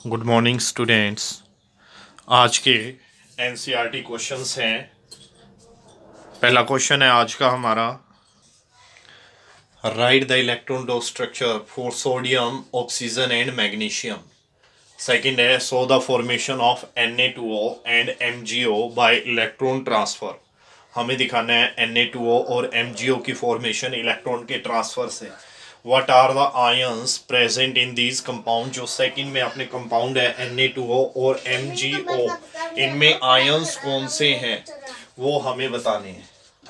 Good morning students. आज के NCERT questions हैं। पहला क्वेश्चन है आज का हमारा, write the electron dot structure for sodium, oxygen and magnesium. Second है, show the formation of Na2O and MgO by electron transfer. हमें दिखाना है Na2O और MgO की फॉर्मेशन इलेक्ट्रॉन के ट्रांसफर से। What are the ions present in these compound? जो second में अपने कंपाउंड है Na2O और MgO, इनमें आयंस कौन से हैं वो हमें बताने हैं।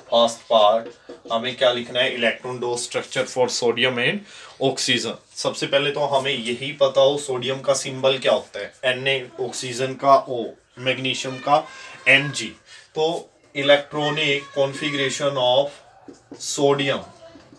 फर्स्ट पार्ट हमें क्या लिखना है, electron dot structure for sodium and oxygen. सबसे पहले तो हमें यही पता हो सोडियम का सिंबल क्या होता है Na, ऑक्सीजन का O, मैग्नीशियम का Mg। तो इलेक्ट्रॉनिक कॉन्फ़िगरेशन ऑफ सोडियम,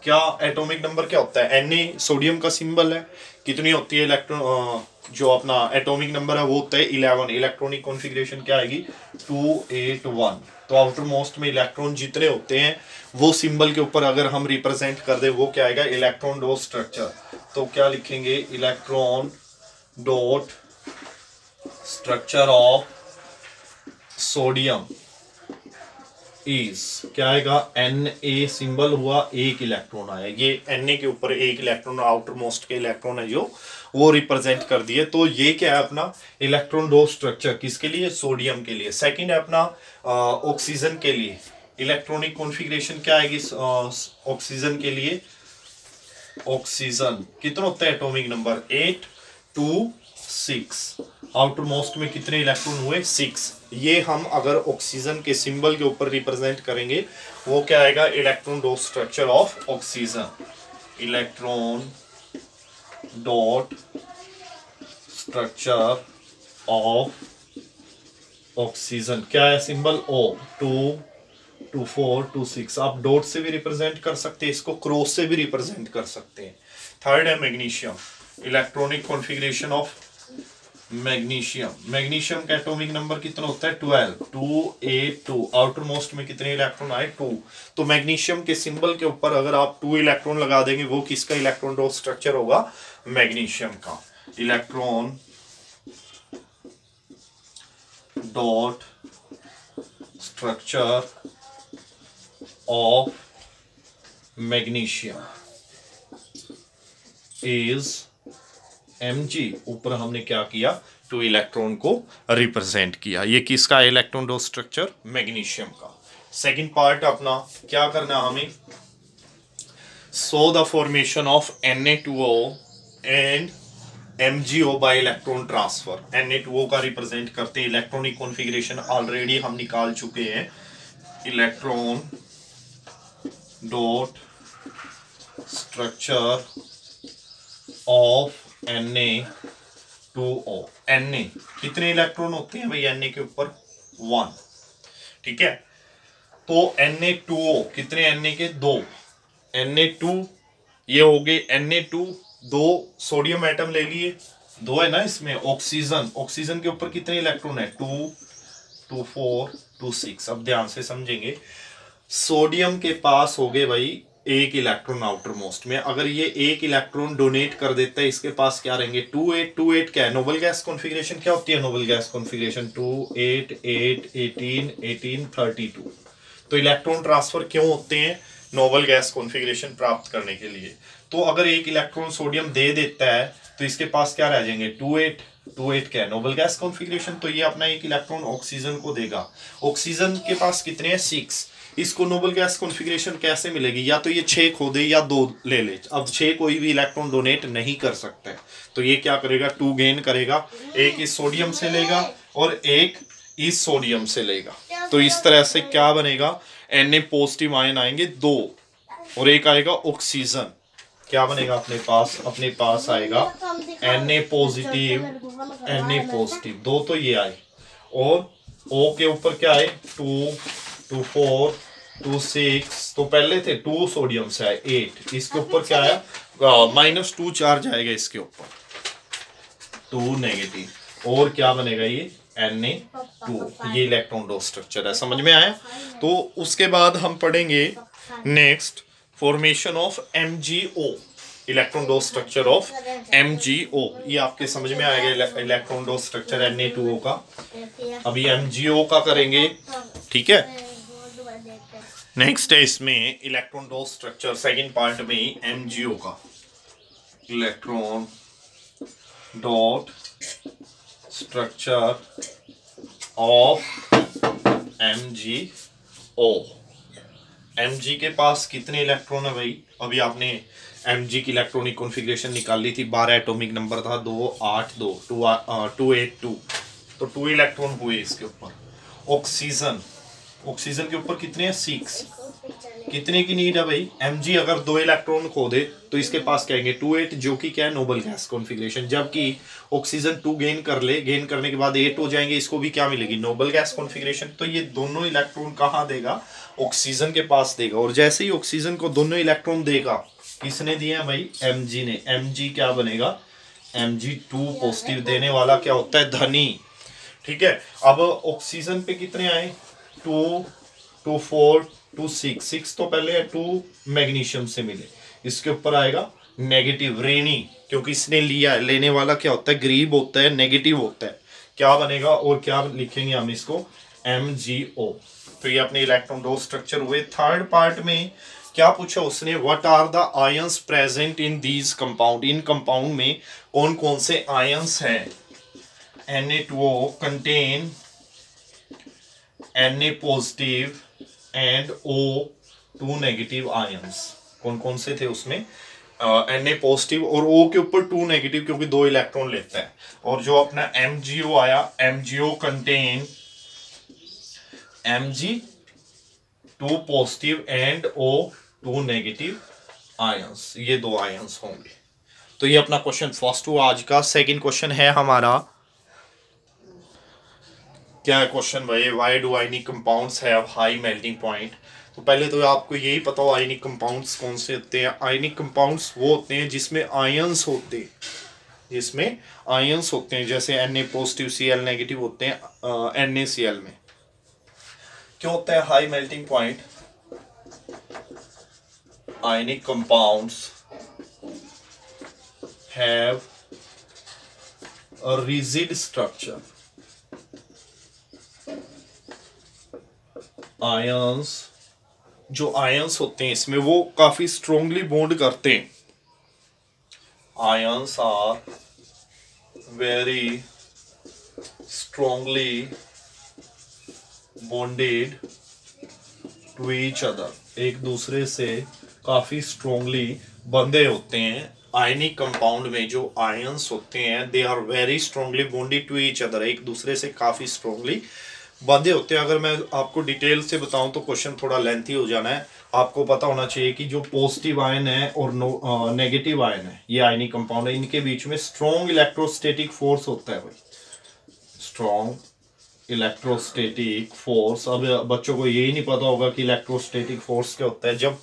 क्या एटॉमिक नंबर क्या होता है, Na सोडियम का सिंबल है, कितनी होती है इलेक्ट्रॉन, जो अपना एटॉमिक नंबर है वो होता है 11। इलेक्ट्रॉनिक कॉन्फ़िगरेशन क्या आएगी 281। तो आउटर मोस्ट में इलेक्ट्रॉन जितने होते हैं वो सिंबल के ऊपर अगर हम रिप्रेजेंट कर दे वो क्या आएगा, इलेक्ट्रॉन डोट स्ट्रक्चर। तो क्या लिखेंगे, electron dot structure of sodium is क्या आएगा, Na सिंबल हुआ, एक इलेक्ट्रॉन आया। ये Na के ऊपर एक इलेक्ट्रॉन आउटर मोस्ट के इलेक्ट्रॉन है जो वो रिप्रेजेंट कर दिए। तो ये क्या है अपना इलेक्ट्रॉन डोट स्ट्रक्चर, किसके लिए, सोडियम के लिए। सेकंड है अपना ऑक्सीजन के लिए, इलेक्ट्रॉनिक कॉन्फ़िगरेशन क्या आएगी ऑक्सीजन के लिए। ऑक्सीजन कितना होता है एटॉमिक नंबर 8, 2, 6। आउटर मोस्ट में कितने इलेक्ट्रॉन हुए, 6। ये हम अगर ऑक्सीजन के सिंबल के ऊपर रिप्रेजेंट करेंगे वो क्या आएगा, electron dot structure of oxygen. Electron dot structure of oxygen क्या है, सिंबल O, 2, 2, 4, 2, 6। आप डॉट से भी रिप्रेजेंट कर सकते हैं, इसको क्रॉस से भी रिप्रेजेंट कर सकते हैं। थर्ड है magnesium, electronic configuration of magnesium. Magnesium का एटॉमिक नंबर कितना होता है 12, 282। आउटर मोस्ट में कितने इलेक्ट्रॉन आए 2। तो मैग्नीशियम के सिंबल के ऊपर अगर आप 2 इलेक्ट्रॉन लगा देंगे वो किसका इलेक्ट्रॉन डोट स्ट्रक्चर होगा, मैग्नीशियम का। Electron dot structure of magnesium is Mg। ऊपर हमने क्या किया, 2 इलेक्ट्रॉन को रिप्रेजेंट किया। ये किसका इलेक्ट्रॉन डोट स्ट्रक्चर, मैग्नीशियम का। सेकंड पार्ट अपना क्या करना हमें, show the formation of Na2O and MgO by electron transfer. Na2O का रिप्रेजेंट करते हैं, इलेक्ट्रॉनिक कॉन्फ़िगरेशन ऑलरेडी हम निकाल चुके हैं। Electron dot structure of Na2O। Na कितने इलेक्ट्रॉन होते हैं भाई Na के ऊपर, 1। ठीक है, तो Na2O कितने Na के, 2। Na2 ये हो गए Na2, 2 सोडियम एटम ले लिए, 2 है ना इसमें। ऑक्सीजन, ऑक्सीजन के ऊपर कितने इलेक्ट्रॉन है 2, 2, 4, 2, 6। अब ध्यान से समझेंगे, सोडियम के पास हो गए भाई एक इलेक्ट्रॉन आउटर मोस्ट में। अगर ये एक इलेक्ट्रॉन डोनेट कर देता है इसके पास क्या रहेंगे 2, 8, 2, 8 क्या है, नोबल गैस कॉन्फ़िगरेशन क्या होती है, नोबल गैस कॉन्फ़िगरेशन 2, 8, 8, 18, 18, 32। तो इलेक्ट्रॉन ट्रांसफर क्यों होते हैं, नोबल गैस कॉन्फ़िगरेशन प्राप्त करने के लिए। तो अगर एक इलेक्ट्रॉन सोडियम दे देता है तो इसके पास क्या रह जाएंगे 2, 8, 2, 8 क्या है, नोबल गैस कॉन्फ़िगरेशन। तो ये अपना एक इलेक्ट्रॉन ऑक्सीजन को देगा। ऑक्सीजन के पास कितने हैं 6। इसको नोबल गैस कॉन्फ़िगरेशन कैसे मिलेगी, या तो ये 6 खो दे या 2 ले ले। अब 6 कोई भी इलेक्ट्रॉन डोनेट नहीं कर सकता है, तो ये क्या करेगा 2 गेन करेगा, एक इस सोडियम से लेगा और एक इस सोडियम से लेगा। तो इस तरह से क्या बनेगा, Na पॉजिटिव आयन आएंगे 2 और एक आएगा ऑक्सीजन। क्या बनेगा अपने पास आएगा Na पॉजिटिव, दो तो ये आए, और O के ऊपर क्या आए 2, 2, 4, 2, 6। तो पहले थे 2 सोडियम से आए 8। इसके ऊपर क्या आया, -2 चार्ज आएगा इसके ऊपर, 2 नेगेटिव। और क्या बनेगा ये Na2। ये इलेक्ट्रॉन डोट स्ट्रक्चर है, समझ में आया। तो उसके बाद हम पढ़ेंगे next formation of MgO। Electron dot structure of MgO। ये आपके समझ में आएगा इलेक्ट्रॉन डोज स्ट्रक्चर Na2O का। अभी MgO का करेंगे, ठीक है। नेक्स्ट है इसमें electron dot structure, second part में MgO का, electron dot structure of MgO। Mg के पास कितने इलेक्ट्रॉन है भाई? अभी आपने Mg की इलेक्ट्रॉनिक कॉन्फ़िगरेशन निकाल ली थी, 12 एटॉमिक नंबर था, 2 8 2 282, तो 2 इलेक्ट्रॉन हुए इसके ऊपर। ऑक्सीजन के ऊपर कितने हैं? 6। कितने की नीड है भाई? Mg अगर 2 इलेक्ट्रॉन खो दे तो इसके पास कहेंगे 28, जो कि क्या है? Noble gas configuration. जबकि ऑक्सीजन 2 गेन कर ले, गेन करने के बाद 8 हो जाएंगे, इसको भी क्या मिलेगी? Noble gas configuration. तो ये दोनों इलेक्ट्रॉन कहाँ देगा? ऑक्सीजन के पास देगा। और जैसे ही ऑक्सीजन को दोनों इलेक्ट्रॉन देगा, किसने दिया है भाई? Mg ने। Mg क्या बनेगा? Mg2 पॉजिटिव देने वाला क्या होता है? धनी, ठीक है। अब ऑक्सीजन पे कितने आए? 2 2 4 2 6 6 तो पहले है, 2 मैग्नीशियम से मिले, इसके ऊपर आएगा नेगेटिव, ऋणी, क्योंकि इसने लिया, लेने वाला क्या होता है? गरीब होता है, नेगेटिव होता है। क्या बनेगा और क्या लिखेंगे हम इसको? MgO। तो ये अपने इलेक्ट्रॉन डोज स्ट्रक्चर हुए। थर्ड पार्ट में क्या पूछा उसने? What are the ions present in these compound. इन कंपाउंड में कौन कौन से आयंस हैं? Na2O contain Na positive and O2 negative ions. कौन कौन से थे उसमें? Na पॉजिटिव और O के ऊपर 2 नेगेटिव, क्योंकि 2 इलेक्ट्रॉन लेता है। और जो अपना MgO आया, MgO contain Mg2 positive and O2 negative ions. ये 2 आयंस होंगे। तो ये अपना क्वेश्चन फर्स्ट हुआ आज का। सेकंड क्वेश्चन है हमारा, क्या है क्वेश्चन भाई? Why do ionic compounds have high melting point. तो पहले तो आपको यही पता हो आयनिक कंपाउंड्स कौन से होते हैं। आयनिक कंपाउंड्स वो होते हैं जिसमें आयंस होते हैं, जिसमें आयंस होते हैं, जैसे Na पॉजिटिव Cl नेगेटिव होते हैं NaCl में। क्यों होता है high melting point? Ionic compounds have a rigid structure. Ions, जो आयंस होते हैं इसमें वो काफी स्ट्रोंगली बॉन्ड करते हैं। Ions are very strongly bonded to each other. एक दूसरे से काफी स्ट्रोंगली बंधे होते हैं। आयनिक कंपाउंड में जो आयंस होते हैं, they are very strongly bonded to each other, एक दूसरे से काफी स्ट्रोंगली बंधे होते हैं। अगर मैं आपको डिटेल से बताऊं तो क्वेश्चन थोड़ा लेंथी हो जाना है। आपको पता होना चाहिए कि जो पॉजिटिव आयन है और नेगेटिव आयन है, ये आयनिक कंपाउंड है, इनके बीच में स्ट्रॉन्ग इलेक्ट्रोस्टैटिक फोर्स होता है भाई, स्ट्रॉन्ग इलेक्ट्रोस्टैटिक फोर्स। अब बच्चों को यही नहीं पता होगा कि इलेक्ट्रोस्टैटिक फोर्स क्या होता है। जब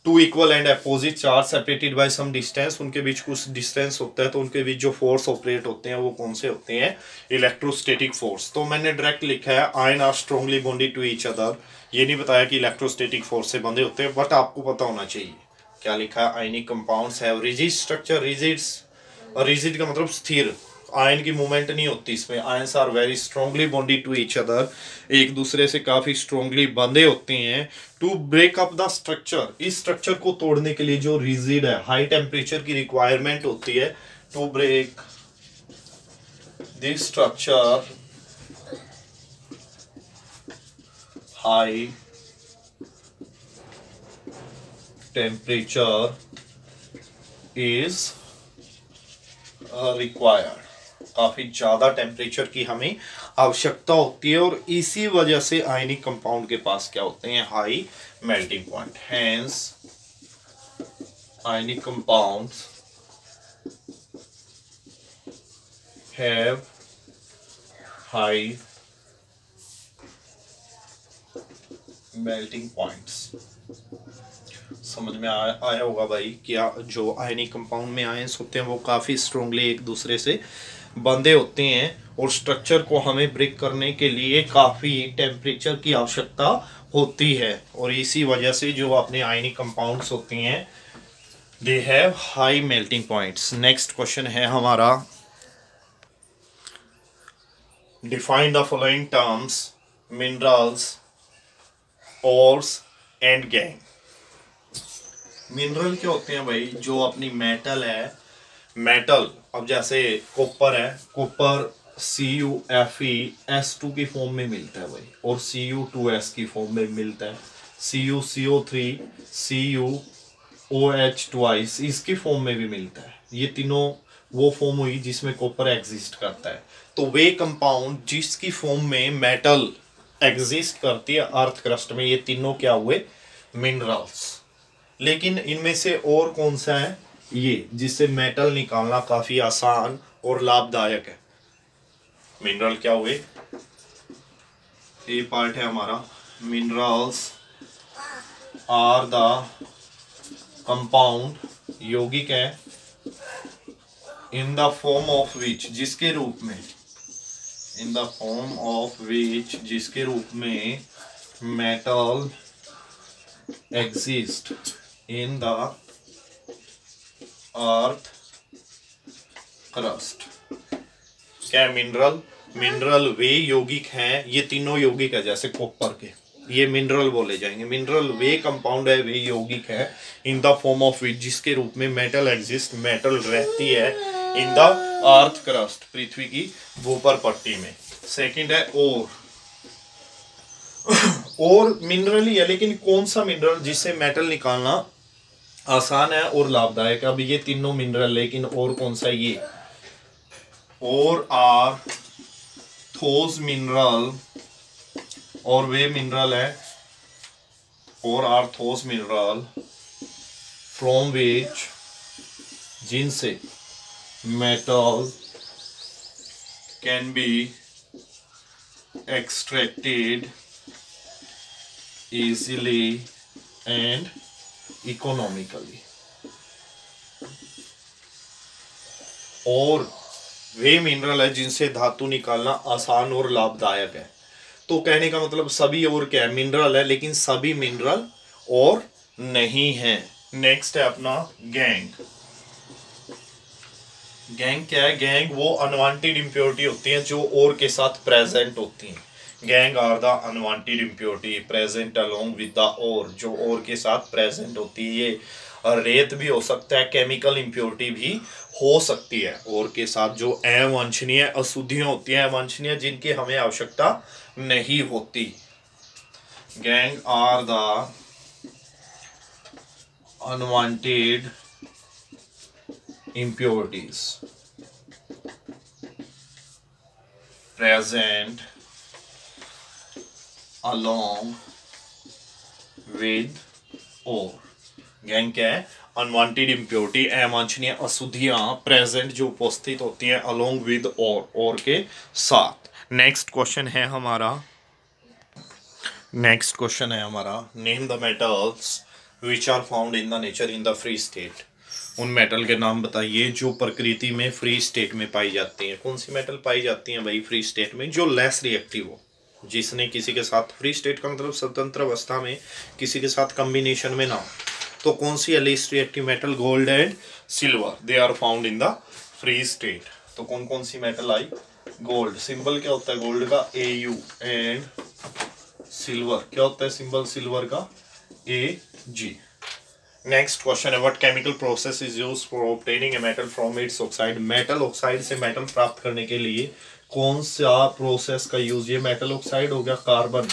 two equal and opposite charge separated by some distance, उनके बीच कुछ डिस्टेंस होता है, तो उनके बीच जो फोर्स ऑपरेट होते हैं वो कौन से होते हैं? Electrostatic force. तो मैंने डायरेक्ट लिखा है ion are strongly bonded to each other. ये नहीं बताया कि इलेक्ट्रोस्टैटिक फोर्स से बंधे होते हैं, बट आपको पता होना चाहिए। क्या लिखा है? Ionic compounds have rigid structure. Rigid का मतलब स्थिर, आयन की मूवमेंट नहीं होती इसमें। Ions are very strongly bonded to each other, एक दूसरे से काफी स्ट्रांगली बंधे होते हैं। To break up the structure, इस स्ट्रक्चर को तोड़ने के लिए जो रिजिड है, हाई टेम्परेचर की रिक्वायरमेंट होती है। To break this structure, high temperature is required. काफी ज्यादा टेम्परेचर की हमें आवश्यकता होती है, और इसी वजह से आयनिक कंपाउंड के पास क्या होते हैं? High melting point. Hence ionic compounds have high melting points. समझ में आया होगा भाई, क्या जो आयनिक कंपाउंड में आयंस होते हैं वो काफ़ी स्ट्रांगली एक दूसरे से बंधे होते हैं, और स्ट्रक्चर को हमें ब्रेक करने के लिए काफ़ी टेम्परेचर की आवश्यकता होती है। और इसी वजह से जो अपने आयनिक कंपाउंड्स होते हैं they have high melting points. Next question है हमारा, define the following terms minerals, ores and gang. Mineral क्या होते हैं भाई? जो अपनी मेटल है, मेटल, अब जैसे कॉपर है, कॉपर CuFeS2 की फॉर्म में मिलता है भाई, और Cu2S की फॉर्म में मिलता है, CuCO3 CuOH ट्वाइस इसकी फॉर्म में भी मिलता है। ये तीनों वो फॉर्म हुई जिसमें कॉपर एग्जिस्ट करता है। तो वे कंपाउंड जिसकी फॉर्म में मेटल एग्जिस्ट करती है अर्थ क्रस्ट में, ये तीनों क्या हुए? मिनरल्स। लेकिन इनमें से और कौन सा है ये जिससे मेटल निकालना काफी आसान और लाभदायक है? मिनरल क्या हुए? ये पार्ट है हमारा, मिनरल्स आर द कंपाउंड, यौगिक है, in the form of which, जिसके रूप में, in the form of which, जिसके रूप में metal exist in the earth crust. क्या मिनरल? मिनरल वे यौगिक हैं, ये तीनों यौगिक है जैसे कॉपर के, ये मिनरल बोले जाएंगे। मिनरल वे कंपाउंड है, वे यौगिक है, in the form of which, जिसके रूप में मेटल एग्जिस्ट, मेटल रहती है इन द अर्थ क्रस्ट, पृथ्वी की ऊपर पट्टी में। सेकंड है ओर। और मिनरल ही है, लेकिन कौन सा मिनरल जिससे मेटल निकालना आसान है और लाभदायक है? अब ये तीनों मिनरल, लेकिन और कौन सा? ये और आर थोज मिनरल, और वे मिनरल है, और are those mineral from which, जिनसे metal can be extracted easily and economically. और वे मिनरल है जिनसे धातु निकालना आसान और लाभदायक है। तो कहने का मतलब सभी और क्या है? मिनरल है, लेकिन सभी मिनरल और नहीं है। नेक्स्ट है अपना गैंग। गैंग क्या है? गैंग वो अनवांटेड इम्प्योरिटी होती है जो और के साथ प्रेजेंट होती हैं। Gangue are the unwanted impurity present along with the ore, जो और के साथ प्रेजेंट होती है। ये रेत भी हो सकता है, केमिकल इम्प्योरिटी भी हो सकती है और के साथ, जो अवांछनीय अशुद्धियां होती हैं, अवांछनीय जिनकी हमें आवश्यकता नहीं होती। Gangue are the unwanted impurities present along with or। Gangue क्या है? अनवांटेड इम्प्योरिटी, अवांछनीय अशुद्धियां प्रेजेंट जो उपस्थित होती हैं अलोंग विद और के साथ। नेक्स्ट क्वेश्चन है हमारा, name the metals which are found in the nature in the free state. उन मेटल के नाम बताइए जो प्रकृति में फ्री स्टेट में पाई जाती हैं। कौन सी मेटल पाई जाती हैं भाई फ्री स्टेट में? जो लेस रिएक्टिव हो, जिसने किसी के साथ, फ्री स्टेट का मतलब स्वतंत्र अवस्था में किसी के साथ कॉम्बिनेशन में ना हो। तो कौन सी less reactive metal? Gold and silver, they are found in the free state. तो कौन कौन सी मेटल आई? गोल्ड, सिंबल क्या होता है गोल्ड का? AU। एंड सिल्वर क्या होता है सिंबल सिल्वर का? AG। नेक्स्ट क्वेश्चन है, what chemical process is used for obtaining a metal from its oxide. Metal oxide से मेटल प्राप्त करने के लिए कौन सा प्रोसेस का यूज? ये मेटल ऑक्साइड हो गया, कार्बन।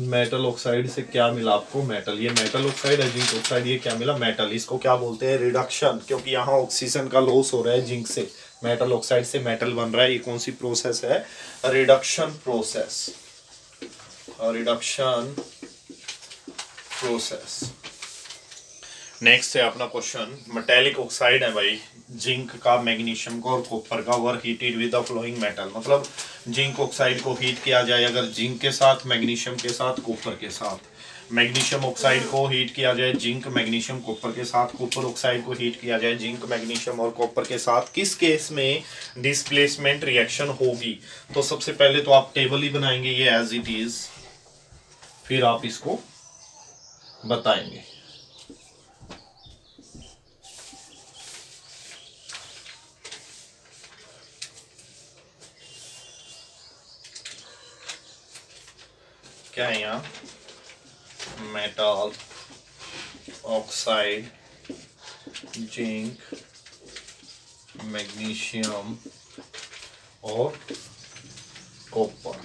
मेटल ऑक्साइड से क्या मिला आपको? मेटल। ये मेटल ऑक्साइड है, जिंक ऑक्साइड, ये क्या मिला? मेटल। इसको क्या बोलते हैं? रिडक्शन, क्योंकि यहाँ ऑक्सीजन का लॉस हो रहा है जिंक से, मेटल ऑक्साइड से मेटल बन रहा है। ये कौन सी प्रोसेस है? Reduction process, reduction process. Next है अपना क्वेश्चन, मेटेलिक ऑक्साइड है भाई, जिंक का, मैग्नीशियम का और कॉपर का, were heated with the flowing metal. मतलब जिंक ऑक्साइड को हीट किया जाए अगर जिंक के साथ, मैग्नीशियम के साथ, कॉपर के साथ। मैग्नीशियम ऑक्साइड को हीट किया जाए जिंक, मैग्नीशियम, कॉपर के साथ। कॉपर ऑक्साइड को हीट किया जाए जिंक, मैग्नीशियम और कॉपर के साथ। किस केस में डिस्प्लेसमेंट रिएक्शन होगी? तो सबसे पहले तो आप टेबल ही बनाएंगे ये एज इट इज, फिर आप इसको बताएंगे। क्या है यहाँ, मेटल ऑक्साइड, जिंक, मैग्नीशियम और कॉपर।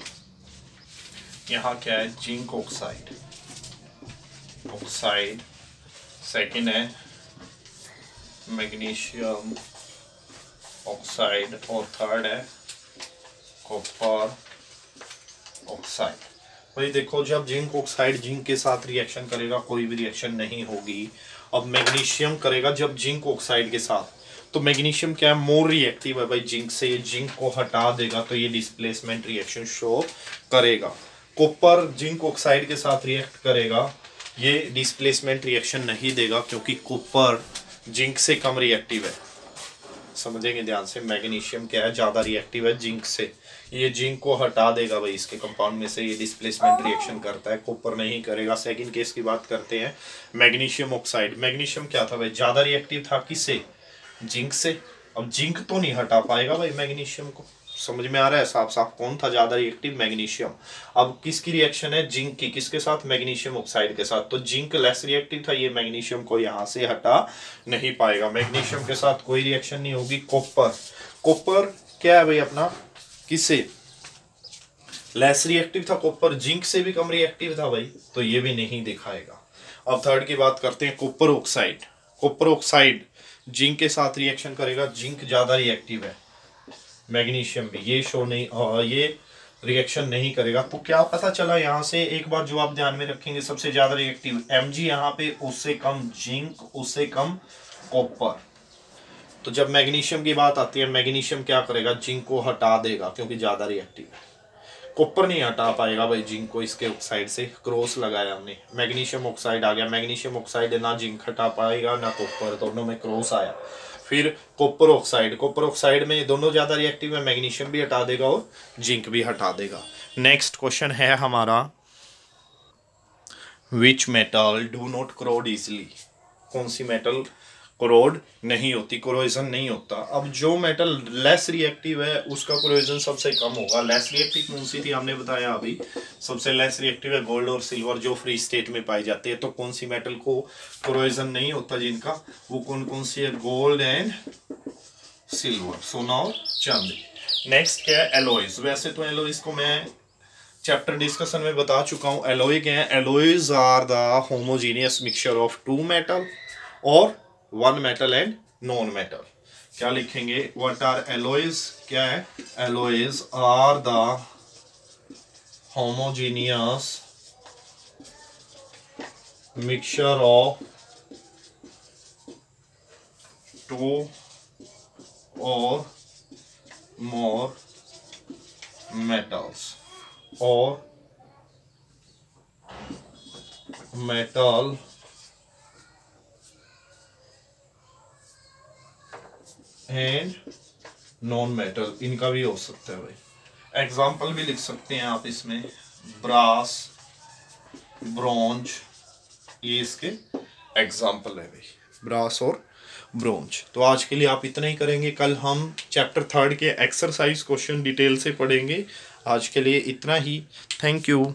यहाँ क्या है, जिंक ऑक्साइड, सेकंड है मैग्नीशियम ऑक्साइड और थर्ड है कॉपर ऑक्साइड। भाई देखो, जब जिंक ऑक्साइड जिंक के साथ रिएक्शन करेगा कोई भी रिएक्शन नहीं होगी। अब मैग्नीशियम करेगा जब जिंक ऑक्साइड के साथ, तो मैग्नीशियम क्या है, मोर रिएक्टिव है भाई जिंक से, ये जिंक को हटा देगा तो ये डिस्प्लेसमेंट रिएक्शन शो करेगा। कॉपर जिंक ऑक्साइड के साथ रिएक्ट करेगा, ये डिस्प्लेसमेंट रिएक्शन नहीं देगा क्योंकि कॉपर जिंक से कम रिएक्टिव है। समझेंगे ध्यान से, मैग्नीशियम क्या है, ज्यादा रिएक्टिव है जिंक से, ये जिंक को हटा देगा भाई इसके कंपाउंड में से, ये डिस्प्लेसमेंट रिएक्शन करता है, कॉपर नहीं करेगा। सेकंड केस की बात करते हैं, मैग्नीशियम ऑक्साइड। मैग्नीशियम क्या था भाई, ज्यादा रिएक्टिव था किससे, जिंक से। अब जिंक तो नहीं हटा पाएगा भाई मैग्नीशियम को, समझ में आ रहा है साफ साफ, कौन था ज्यादा रिएक्टिव, मैग्नीशियम। अब किसकी रिएक्शन है, जिंक की, किसके साथ, मैग्नीशियम ऑक्साइड के साथ, तो जिंक लेस रिएक्टिव था, ये मैग्नीशियम को यहाँ से हटा नहीं पाएगा, मैग्नीशियम के साथ कोई रिएक्शन नहीं होगी। कॉपर क्या है भाई अपना, किससे, लेस रिएक्टिव था कॉपर, जिंक से भी कम रिएक्टिव था भाई, तो ये भी नहीं दिखाएगा। अब थर्ड की बात करते हैं, कॉपर ऑक्साइड जिंक के साथ रिएक्शन करेगा, जिंक ज्यादा रिएक्टिव है, मैग्नीशियम भी, ये शो नहीं, ये रिएक्शन नहीं करेगा। तो क्या पता चला यहाँ से, एक बार जो आप ध्यान में रखेंगे, सबसे ज्यादा रिएक्टिव Mg यहाँ पे, उससे कम जिंक, उससे कम कॉपर। तो जब मैग्नीशियम की बात आती है, मैग्नीशियम क्या करेगा, जिंक को हटा देगा क्योंकि ज्यादा रिएक्टिव है। कॉपर नहीं हटा पाएगा भाई जिंक को, इसके ऑक्साइड से क्रॉस लगाया हमने, मैग्नीशियम ऑक्साइड आ गया, मैग्नीशियम ऑक्साइड ना जिंक हटा पाएगा ना कॉपर, दोनों में क्रॉस आया। फिर कॉपर ऑक्साइड में दोनों ज्यादा रिएक्टिव है, मैग्नीशियम भी हटा देगा और जिंक भी हटा देगा। नेक्स्ट क्वेश्चन है हमारा, which metal do not crore easily, कौन सी मेटल करोड नहीं होती, कोरोजन नहीं होता। अब जो मेटल लेस रिएक्टिव है उसका कोरोजन सबसे कम होगा। लेस रिएक्टिव कौन सी थी हमने बताया अभी, सबसे लेस रिएक्टिव है गोल्ड और सिल्वर जो फ्री स्टेट में पाई जाती है। तो कौन सी मेटल को कोरोजन नहीं होता जिनका, वो कौन कौन सी है, गोल्ड एंड सिल्वर, सोना और चांदी। नेक्स्ट क्या है, एलॉयज। वैसे तो एलॉयज को मैं चैप्टर डिस्कशन में बता चुका हूँ। एलॉय क्या है, alloys are the homogeneous mixture of two metal और one metal and non metal. क्या लिखेंगे, व्हाट आर एलॉयज, क्या है, alloys are the homogeneous mixture of two और more metals or metal and non metal, इनका भी हो सकता है भाई। एग्जाम्पल भी लिख सकते हैं आप इसमें, ब्रास, ब्रॉन्ज, ये इसके एग्जाम्पल है भाई, ब्रास और ब्रोंज। तो आज के लिए आप इतना ही करेंगे, कल हम चैप्टर 3 के एक्सरसाइज क्वेश्चन डिटेल से पढ़ेंगे। आज के लिए इतना ही, थैंक यू।